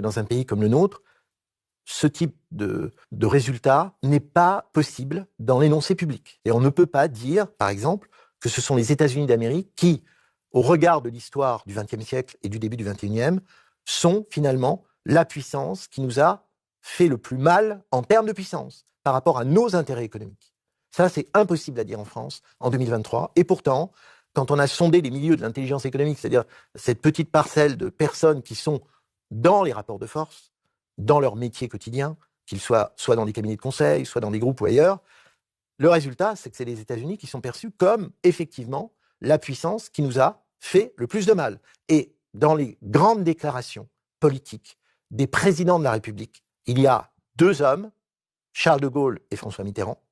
Dans un pays comme le nôtre, ce type de résultat n'est pas possible dans l'énoncé public. Et on ne peut pas dire, par exemple, que ce sont les États-Unis d'Amérique qui, au regard de l'histoire du XXe siècle et du début du XXIe, sont finalement la puissance qui nous a fait le plus mal en termes de puissance par rapport à nos intérêts économiques. Ça, c'est impossible à dire en France en 2023. Et pourtant, quand on a sondé les milieux de l'intelligence économique, c'est-à-dire cette petite parcelle de personnes qui sont dans les rapports de force, dans leur métier quotidien, qu'ils soient soit dans des cabinets de conseil, soit dans des groupes ou ailleurs, le résultat, c'est que c'est les États-Unis qui sont perçus comme, effectivement, la puissance qui nous a fait le plus de mal. Et dans les grandes déclarations politiques des présidents de la République, il y a deux hommes, Charles de Gaulle et François Mitterrand,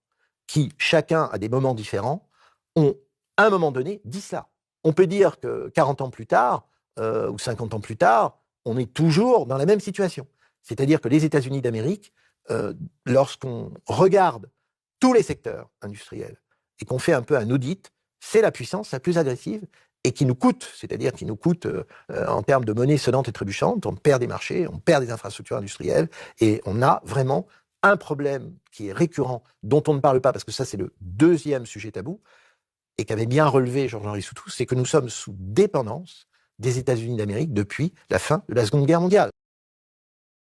qui, chacun à des moments différents, ont, à un moment donné, dit cela. On peut dire que 40 ans plus tard, ou 50 ans plus tard, on est toujours dans la même situation. C'est-à-dire que les États-Unis d'Amérique, lorsqu'on regarde tous les secteurs industriels et qu'on fait un peu un audit, c'est la puissance la plus agressive et qui nous coûte, c'est-à-dire qui nous coûte en termes de monnaie sonnante et trébuchante, on perd des marchés, on perd des infrastructures industrielles et on a vraiment un problème qui est récurrent, dont on ne parle pas parce que ça c'est le deuxième sujet tabou et qu'avait bien relevé Georges-Henri Soutou, c'est que nous sommes sous dépendance des États-Unis d'Amérique depuis la fin de la Seconde Guerre mondiale.